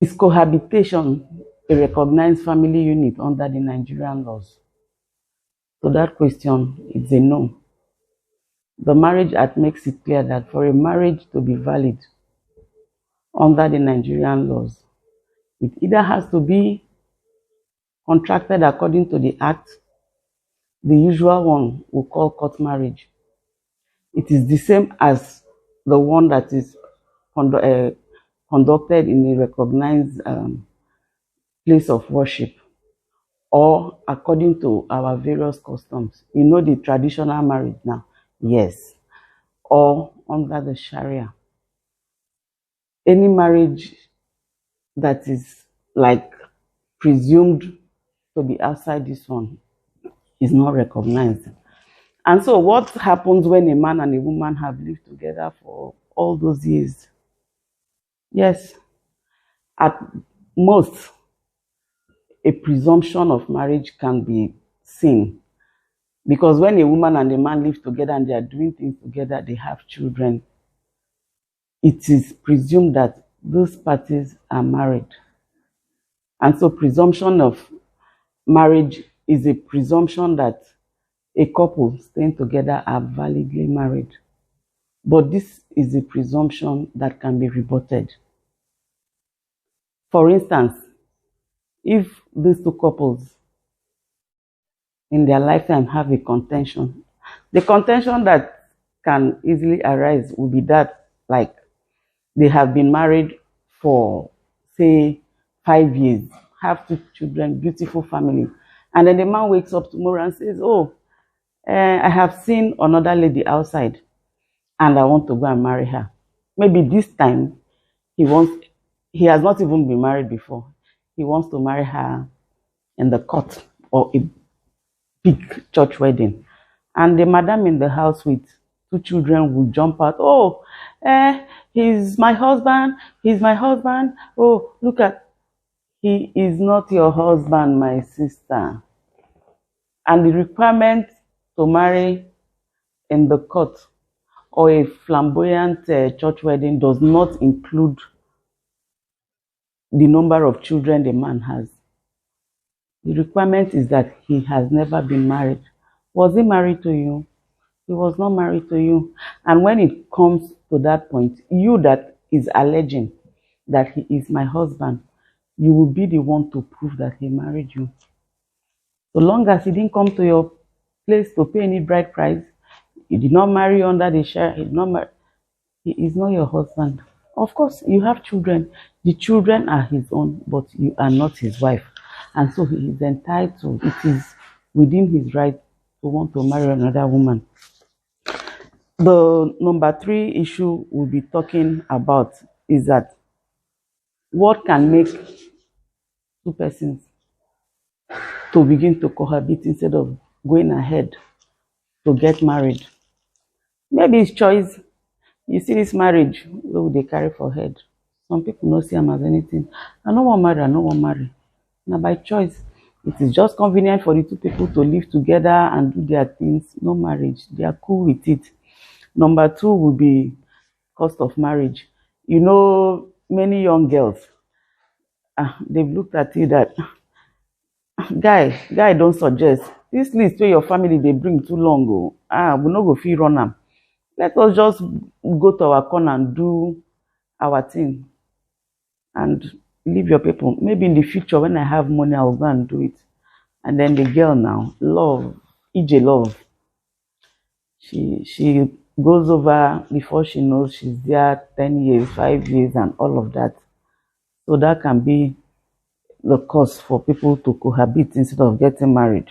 Is cohabitation a recognized family unit under the Nigerian laws? So that question is a no. The Marriage Act makes it clear that for a marriage to be valid under the Nigerian laws, it either has to be contracted according to the Act, the usual one we call court marriage. It is the same as the one that is conducted in a recognized place of worship, or according to our various customs. You know the traditional marriage now, yes, or under the Sharia. Any marriage that is like presumed to be outside this one is not recognized. And so what happens when a man and a woman have lived together for all those years? Yes, at most, a presumption of marriage can be seen. Because when a woman and a man live together and they are doing things together, they have children, it is presumed that those parties are married. And so presumption of marriage is a presumption that a couple staying together are validly married. But this is a presumption that can be rebutted. For instance, if these two couples in their lifetime have a contention, the contention that can easily arise will be that, like, they have been married for, say, 5 years, have two children, beautiful family, and then the man wakes up tomorrow and says, oh, I have seen another lady outside and I want to go and marry her. Maybe this time he has not even been married before. He wants to marry her in the court or a big church wedding. And the madam in the house with two children will jump out. Oh, he's my husband. He's my husband. Oh, look at, he is not your husband, my sister. And the requirement to marry in the court or a flamboyant church wedding does not include the number of children the man has. The requirement is that he has never been married. Was he married to you? He was not married to you. And when it comes to that point, you that is alleging that he is my husband, you will be the one to prove that he married you. So long as he didn't come to your place to pay any bride price, he did not marry under the share, he is not your husband. Of course, you have children. The children are his own, but you are not his wife. And so he is entitled, it is within his right to want to marry another woman. The number 3 issue we'll be talking about is that what can make two persons to begin to cohabit instead of going ahead to get married. Maybe it's choice. You see this marriage, what would they carry for head? Some people don't see them as anything. I don't want marry, I don't want marry. Now by choice, it is just convenient for the two people to live together and do their things. No marriage, they are cool with it. Number 2 will be cost of marriage. You know, many young girls, they've looked at it that guy don't suggest this list where your family they bring too long. We no go fit run am. Let us just go to our corner and do our thing and leave your people. Maybe in the future when I have money, I'll go and do it. And then the girl now, love, EJ love. She goes over before she knows she's there 10 years, 5 years, and all of that. So that can be the cause for people to cohabit instead of getting married.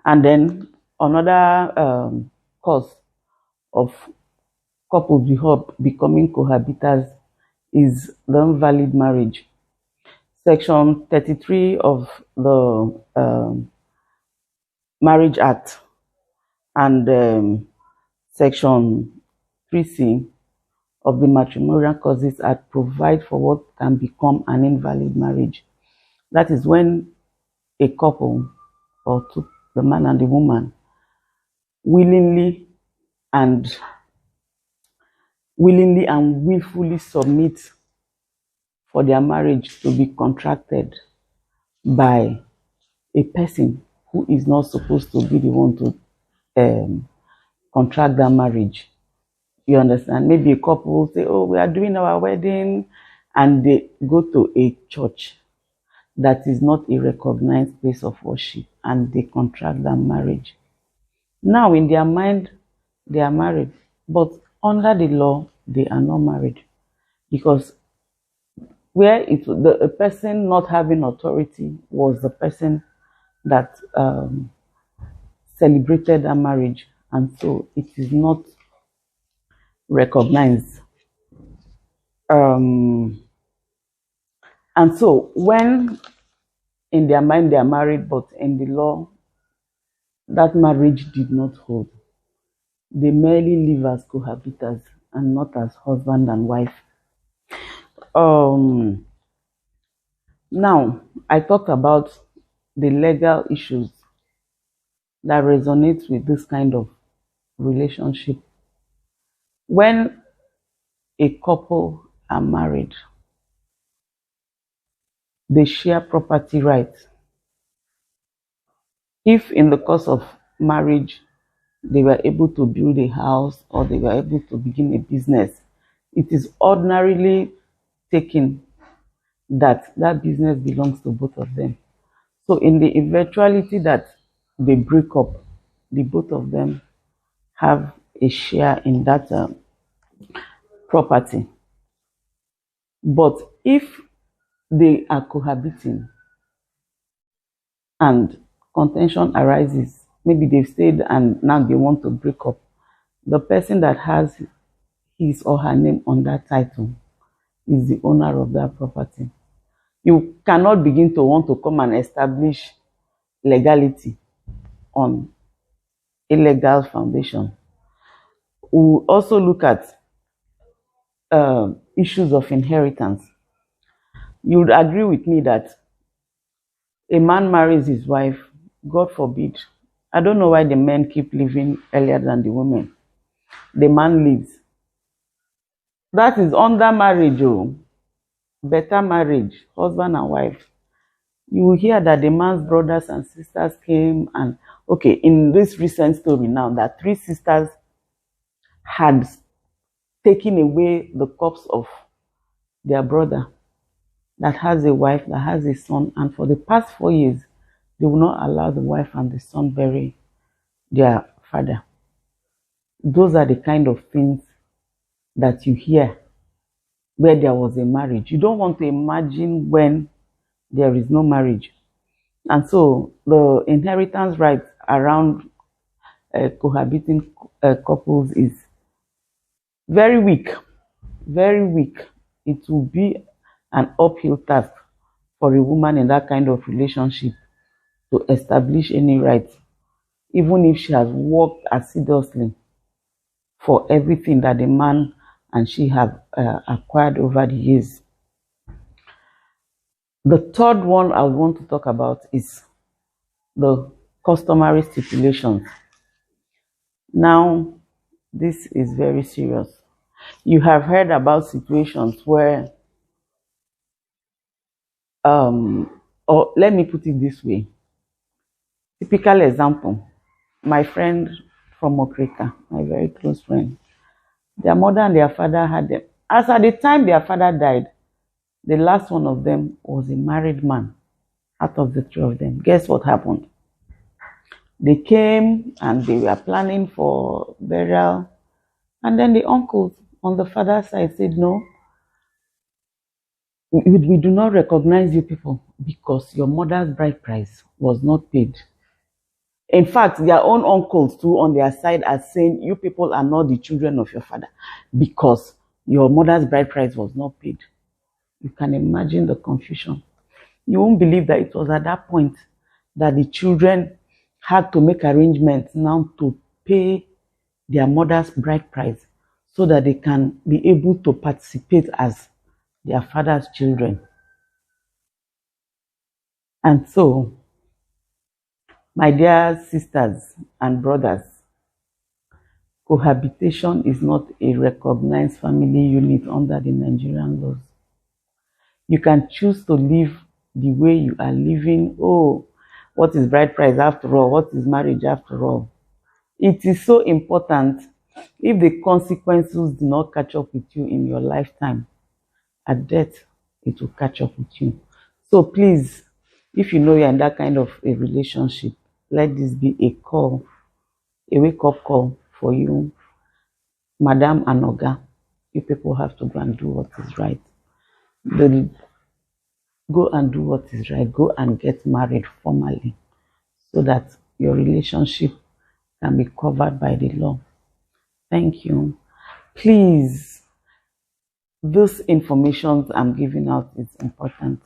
And then another cause of couples becoming cohabitants is the invalid marriage. Section 33 of the Marriage Act and Section 3C of the Matrimonial Causes Act provide for what can become an invalid marriage. That is when a couple, or two, the man and the woman, willingly and willfully submit for their marriage to be contracted by a person who is not supposed to be the one to contract that marriage. You understand? Maybe a couple will say, oh, we are doing our wedding, and they go to a church that is not a recognized place of worship, and they contract that marriage. Now, in their mind, they are married, but under the law, they are not married, because where the a person not having authority was the person that celebrated that marriage, and so it is not recognized. Um, and so when in their mind they are married, but in the law that marriage did not hold, they merely live as cohabitants and not as husband and wife. Um, Now, I talked about the legal issues that resonate with this kind of relationship. When a couple are married, they share property rights. If in the course of marriage they were able to build a house or they were able to begin a business, it is ordinarily taken that that business belongs to both of them. So in the eventuality that they break up, the both of them have a share in that property. But if they are cohabiting and contention arises, maybe they've stayed and now they want to break up, the person that has his or her name on that title is the owner of that property. You cannot begin to want to come and establish legality on illegal foundation. We'll also look at issues of inheritance. You would agree with me that a man marries his wife, God forbid. I don't know why the men keep leaving earlier than the women. The man leaves. That is under marriage, oh, better marriage, husband and wife. You will hear that the man's brothers and sisters came and, okay, in this recent story now, that 3 sisters had taken away the corpse of their brother that has a wife, that has a son, and for the past 4 years, they will not allow the wife and the son bury their father. Those are the kind of things that you hear where there was a marriage. You don't want to imagine when there is no marriage. And so the inheritance rights around cohabiting couples is very weak, very weak. It will be an uphill task for a woman in that kind of relationship to establish any rights, even if she has worked assiduously for everything that the man and she have acquired over the years. The third one I want to talk about is the customary stipulations. Now, this is very serious. You have heard about situations where, or let me put it this way. Typical example, my friend from Okrika, my very close friend, their mother and their father had them. As at the time their father died, the last one of them was a married man out of the 3 of them. Guess what happened? They came and they were planning for burial. And then the uncles on the father's side said, no, we do not recognize you people because your mother's bride price was not paid. In fact, their own uncles too on their side are saying, you people are not the children of your father because your mother's bride price was not paid. You can imagine the confusion. You won't believe that it was at that point that the children had to make arrangements now to pay their mother's bride price so that they can be able to participate as their father's children. And so, my dear sisters and brothers, cohabitation is not a recognized family unit under the Nigerian laws. You can choose to live the way you are living. Oh, what is bride price after all? What is marriage after all? It is so important. If the consequences do not catch up with you in your lifetime, at death, it will catch up with you. So please, if you know you're in that kind of a relationship, let this be a call, a wake-up call for you, Madam and Oga. You people have to go and do what is right. Go and do what is right. Go and get married formally so that your relationship can be covered by the law. Thank you. Please, this information I'm giving out is important.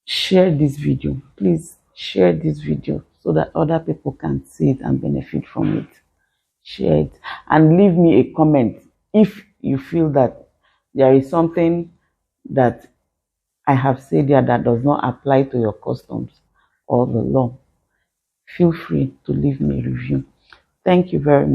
Share this video. Please share this video so that other people can see it and benefit from it. Share it and leave me a comment if you feel that there is something that I have said here that does not apply to your customs or the law. Feel free to leave me a review. Thank you very much.